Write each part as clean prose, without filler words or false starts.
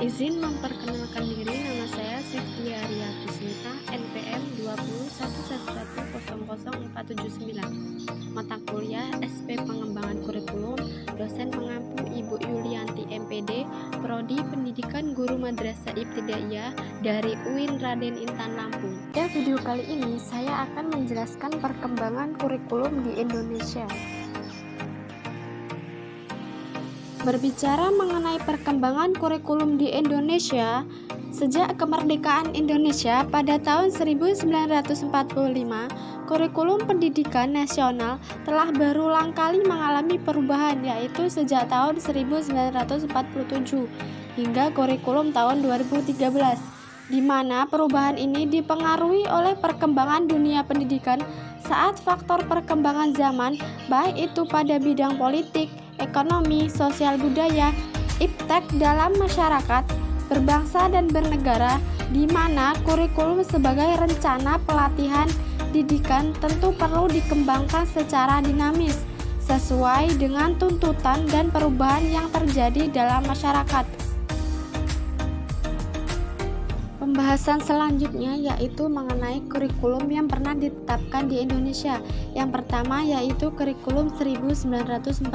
Izin memperkenalkan diri, nama saya Siftia Ria Kusmita, NPM 20111000479. Mata kuliah SP Pengembangan Kurikulum, dosen pengampu Ibu Yulianti MPD, Prodi Pendidikan Guru Madrasah Ibtidaiyah dari UIN Raden Intan Lampung. Pada video kali ini saya akan menjelaskan perkembangan kurikulum di Indonesia. Berbicara mengenai perkembangan kurikulum di Indonesia, sejak kemerdekaan Indonesia pada tahun 1945, kurikulum pendidikan nasional telah berulang kali mengalami perubahan, yaitu sejak tahun 1947 hingga kurikulum tahun 2013, di mana perubahan ini dipengaruhi oleh perkembangan dunia pendidikan saat faktor perkembangan zaman, baik itu pada bidang politik, ekonomi, sosial budaya, iptek dalam masyarakat, berbangsa dan bernegara, di mana kurikulum sebagai rencana pelatihan didikan tentu perlu dikembangkan secara dinamis, sesuai dengan tuntutan dan perubahan yang terjadi dalam masyarakat. Pembahasan selanjutnya yaitu mengenai kurikulum yang pernah ditetapkan di Indonesia. Yang pertama yaitu kurikulum 1947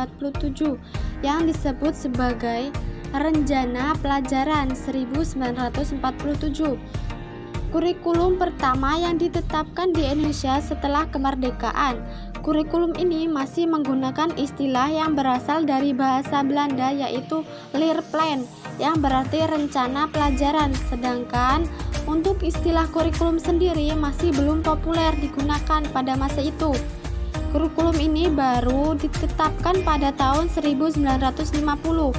yang disebut sebagai Rencana Pelajaran 1947. Kurikulum pertama yang ditetapkan di Indonesia setelah kemerdekaan. Kurikulum ini masih menggunakan istilah yang berasal dari bahasa Belanda yaitu Leerplan yang berarti rencana pelajaran, sedangkan untuk istilah kurikulum sendiri masih belum populer digunakan pada masa itu. Kurikulum ini baru ditetapkan pada tahun 1950.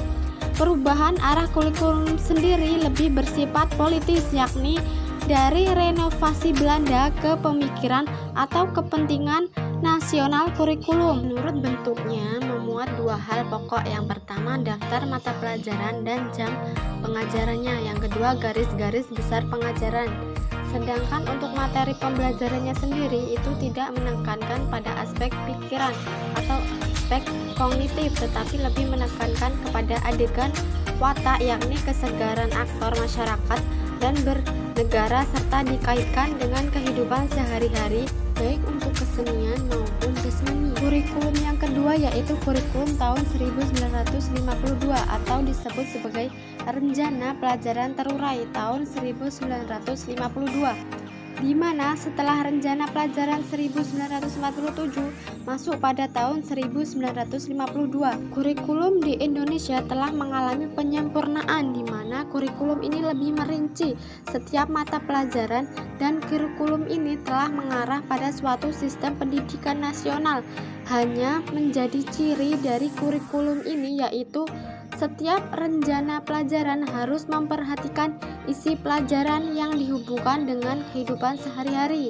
Perubahan arah kurikulum sendiri lebih bersifat politis, yakni dari renovasi Belanda ke pemikiran atau kepentingan nasional kurikulum. Menurut bentuknya memuat dua hal pokok. Yang pertama daftar mata pelajaran dan jam pengajarannya, yang kedua garis-garis besar pengajaran. Sedangkan untuk materi pembelajarannya sendiri itu tidak menekankan pada aspek pikiran atau aspek kognitif, tetapi lebih menekankan kepada adegan watak, yakni kesegaran aktor masyarakat dan bernegara serta dikaitkan dengan kehidupan sehari-hari baik untuk kesenian maupun jasmani. Kurikulum yang kedua yaitu kurikulum tahun 1952 atau disebut sebagai Rencana Pelajaran Terurai tahun 1952, di mana setelah Rencana Pelajaran 1947 masuk pada tahun 1952, kurikulum di Indonesia telah mengalami penyempurnaan, di mana kurikulum ini lebih merinci setiap mata pelajaran dan kurikulum ini telah mengarah pada suatu sistem pendidikan nasional. Hanya menjadi ciri dari kurikulum ini yaitu setiap rencana pelajaran harus memperhatikan isi pelajaran yang dihubungkan dengan kehidupan sehari-hari.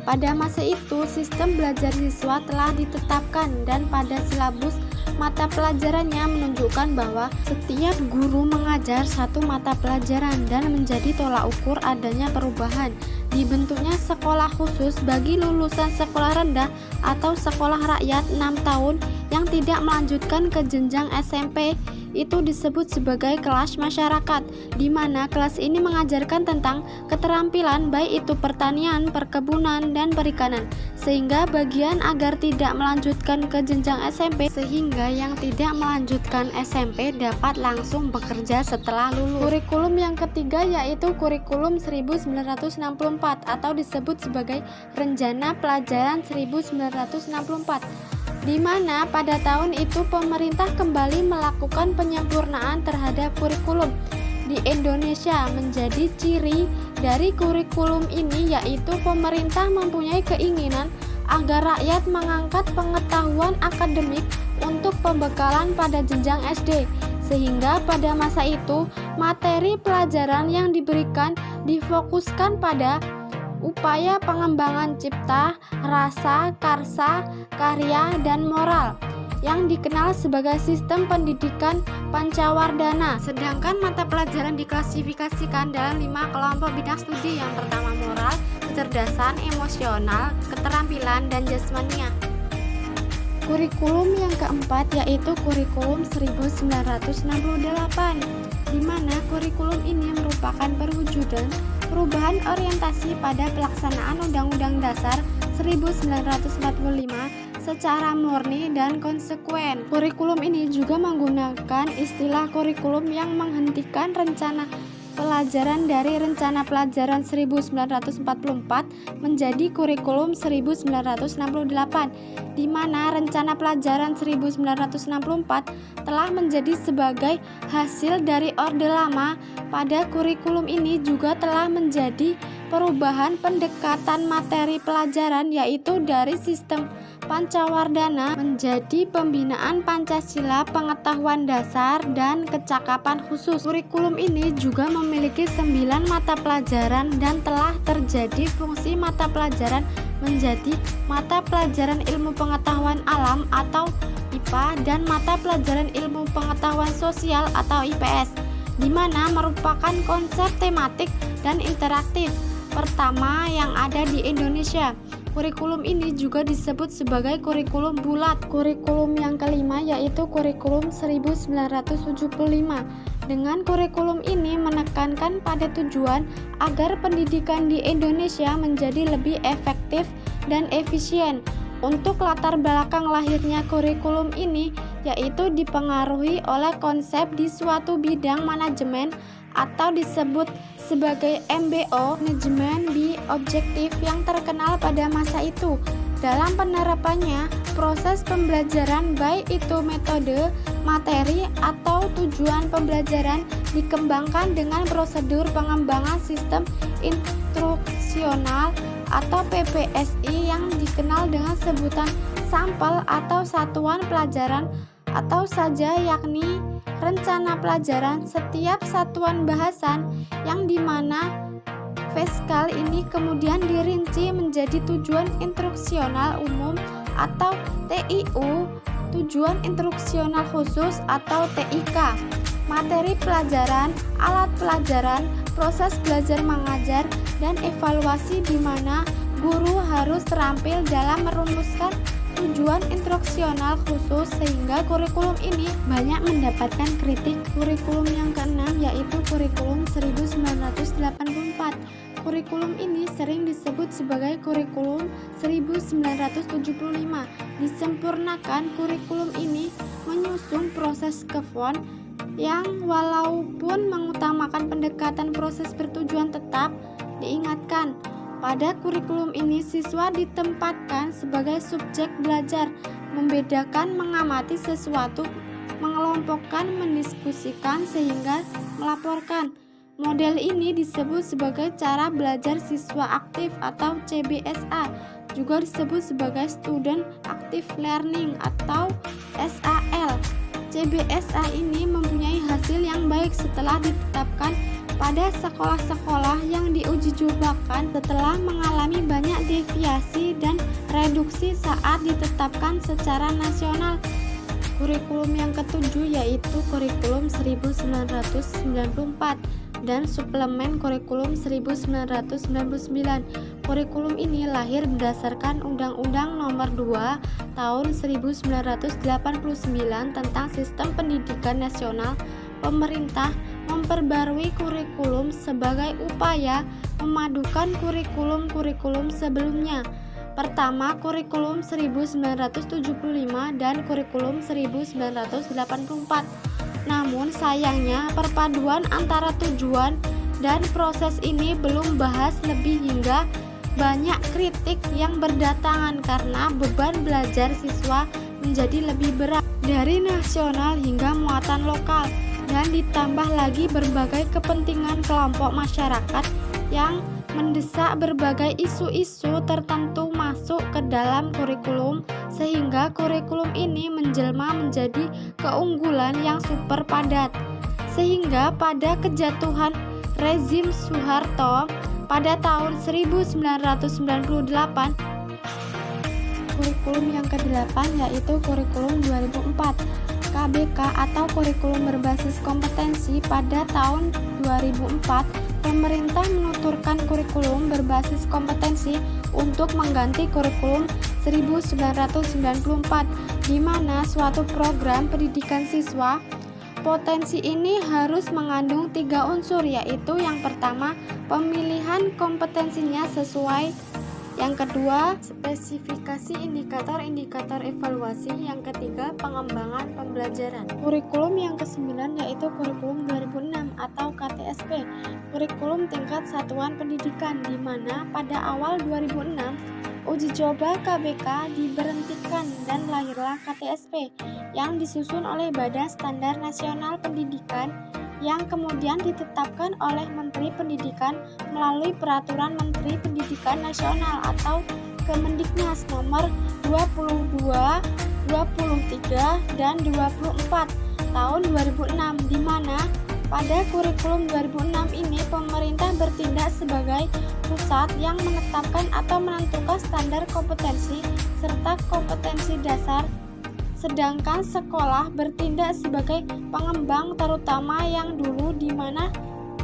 Pada masa itu, sistem belajar siswa telah ditetapkan dan pada silabus mata pelajarannya menunjukkan bahwa setiap guru mengajar satu mata pelajaran dan menjadi tolak ukur adanya perubahan. Dibentuknya sekolah khusus bagi lulusan sekolah rendah atau sekolah rakyat 6 tahun yang tidak melanjutkan ke jenjang SMP, itu disebut sebagai kelas masyarakat, di mana kelas ini mengajarkan tentang keterampilan baik itu pertanian, perkebunan, dan perikanan, sehingga bagian agar tidak melanjutkan ke jenjang SMP, sehingga yang tidak melanjutkan SMP dapat langsung bekerja setelah lulus. Kurikulum yang ketiga yaitu kurikulum 1964 atau disebut sebagai Rencana Pelajaran 1964, di mana pada tahun itu pemerintah kembali melakukan penyempurnaan terhadap kurikulum di Indonesia. Menjadi ciri dari kurikulum ini yaitu pemerintah mempunyai keinginan agar rakyat mengangkat pengetahuan akademik untuk pembekalan pada jenjang SD, sehingga pada masa itu materi pelajaran yang diberikan difokuskan pada upaya pengembangan cipta, rasa, karsa, karya, dan moral yang dikenal sebagai sistem pendidikan Pancawardhana. Sedangkan mata pelajaran diklasifikasikan dalam 5 kelompok bidang studi. Yang pertama moral, kecerdasan, emosional, keterampilan, dan jasmania. Kurikulum yang keempat yaitu kurikulum 1968, di mana kurikulum ini merupakan perwujudan perubahan orientasi pada pelaksanaan Undang-Undang Dasar 1945 secara murni dan konsekuen. Kurikulum ini juga menggunakan istilah kurikulum yang menghentikan rencana pelajaran dari Rencana Pelajaran 1944 menjadi Kurikulum 1968, di mana Rencana Pelajaran 1964 telah menjadi sebagai hasil dari Orde Lama. Pada kurikulum ini juga telah menjadi perubahan pendekatan materi pelajaran, yaitu dari sistem Pancawardhana menjadi pembinaan Pancasila, pengetahuan dasar, dan kecakapan khusus. Kurikulum ini juga memiliki 9 mata pelajaran dan telah terjadi fungsi mata pelajaran menjadi mata pelajaran ilmu pengetahuan alam atau IPA dan mata pelajaran ilmu pengetahuan sosial atau IPS, di mana merupakan konsep tematik dan interaktif pertama yang ada di Indonesia. Kurikulum ini juga disebut sebagai kurikulum bulat. Kurikulum yang kelima yaitu kurikulum 1975. Dengan kurikulum ini menekankan pada tujuan agar pendidikan di Indonesia menjadi lebih efektif dan efisien. Untuk latar belakang lahirnya kurikulum ini yaitu dipengaruhi oleh konsep di suatu bidang manajemen atau disebut sebagai MBO, manajemen bi objektif yang terkenal pada masa itu. Dalam penerapannya, proses pembelajaran baik itu metode, materi, atau tujuan pembelajaran dikembangkan dengan prosedur pengembangan sistem instruksional atau PPSI yang dikenal dengan sebutan sampel atau satuan pelajaran atau saja, yakni rencana pelajaran setiap satuan bahasan, yang dimana fiskal ini kemudian dirinci menjadi tujuan instruksional umum atau TIU, tujuan instruksional khusus atau TIK, materi pelajaran, alat pelajaran, proses belajar mengajar, dan evaluasi, di mana guru harus terampil dalam merumuskan tujuan instruksional khusus sehingga kurikulum ini banyak mendapatkan kritik. Kurikulum yang keenam yaitu kurikulum 1984. Kurikulum ini sering disebut sebagai kurikulum 1975. Disempurnakan, kurikulum ini menyusun proses Kevon yang walaupun mengutamakan pendekatan proses bertujuan tetap diingatkan. Pada kurikulum ini siswa ditempatkan sebagai subjek belajar, membedakan, mengamati sesuatu, mengelompokkan, mendiskusikan, sehingga melaporkan. Model ini disebut sebagai cara belajar siswa aktif atau CBSA, juga disebut sebagai Student Active Learning atau SAL. CBSA ini mempunyai hasil yang baik setelah ditetapkan pada sekolah-sekolah yang diuji cobakan setelah mengalami banyak deviasi dan reduksi saat ditetapkan secara nasional. Kurikulum yang ketujuh yaitu kurikulum 1994 dan suplemen kurikulum 1999. Kurikulum ini lahir berdasarkan Undang-Undang Nomor 2 Tahun 1989 tentang Sistem Pendidikan Nasional. Pemerintah memperbarui kurikulum sebagai upaya memadukan kurikulum-kurikulum sebelumnya. Pertama, kurikulum 1975 dan kurikulum 1984. Namun sayangnya perpaduan antara tujuan dan proses ini belum bahas lebih hingga banyak kritik yang berdatangan karena beban belajar siswa menjadi lebih berat dari nasional hingga muatan lokal, dan ditambah lagi berbagai kepentingan kelompok masyarakat yang mendesak berbagai isu-isu tertentu masuk ke dalam kurikulum, sehingga kurikulum ini menjelma menjadi keunggulan yang super padat. Sehingga pada kejatuhan rezim Soeharto pada tahun 1998, kurikulum yang ke-8 yaitu kurikulum 2004. KBK atau kurikulum berbasis kompetensi. Pada tahun 2004, pemerintah menuturkan kurikulum berbasis kompetensi untuk mengganti kurikulum 1994 di mana suatu program pendidikan siswa potensi ini harus mengandung 3 unsur, yaitu yang pertama, pemilihan kompetensinya sesuai, yang kedua, spesifikasi indikator-indikator evaluasi, yang ketiga, pengembangan pembelajaran. Kurikulum yang ke-9 yaitu kurikulum 2006 atau KTSP, kurikulum tingkat satuan pendidikan, di mana pada awal 2006 uji coba KBK diberhentikan dan lahirlah KTSP yang disusun oleh Badan Standar Nasional Pendidikan yang kemudian ditetapkan oleh Menteri Pendidikan melalui Peraturan Menteri Pendidikan Nasional atau Kemendiknas nomor 22, 23, dan 24 tahun 2006, di mana pada kurikulum 2006 ini pemerintah bertindak sebagai pusat yang menetapkan atau menentukan standar kompetensi serta kompetensi dasar, sedangkan sekolah bertindak sebagai pengembang, terutama yang dulu, di mana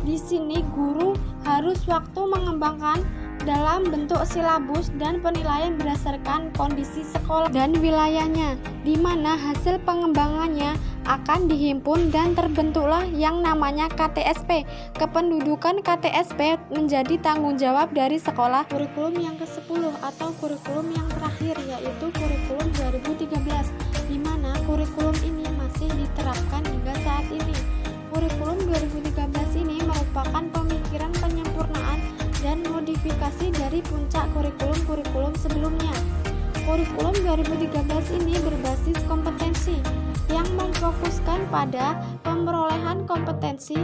di sini guru harus waktu mengembangkan dalam bentuk silabus dan penilaian berdasarkan kondisi sekolah dan wilayahnya, di mana hasil pengembangannya akan dihimpun dan terbentuklah yang namanya KTSP. Kependudukan KTSP menjadi tanggung jawab dari sekolah. Kurikulum yang ke-10 atau kurikulum yang terakhir yaitu kurikulum 2013, di mana kurikulum ini masih diterapkan hingga saat ini. Kurikulum 2013 ini merupakan pemikiran penyempurnaan dan modifikasi dari puncak kurikulum-kurikulum sebelumnya. Kurikulum 2013 ini berbasis kompetensi yang memfokuskan pada pemrolehan kompetensi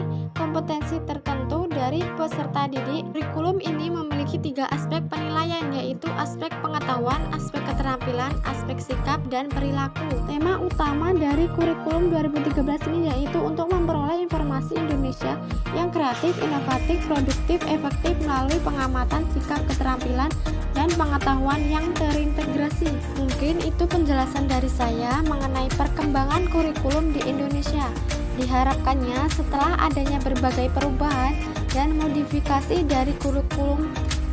tertentu dari peserta didik. Kurikulum ini memiliki 3 aspek penilaian, yaitu aspek pengetahuan, aspek keterampilan, aspek sikap dan perilaku. Tema utama dari kurikulum 2013 ini yaitu untuk memperoleh informasi Indonesia yang kreatif, inovatif, produktif, efektif melalui pengamatan sikap, keterampilan, dan pengetahuan yang terintegrasi. Mungkin itu penjelasan dari saya mengenai perkembangan kurikulum di Indonesia. Diharapkannya setelah adanya berbagai perubahan dan modifikasi dari kurikulum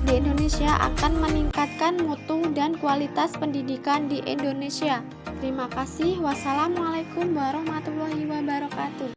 di Indonesia akan meningkatkan mutu dan kualitas pendidikan di Indonesia. Terima kasih. Wassalamualaikum warahmatullahi wabarakatuh.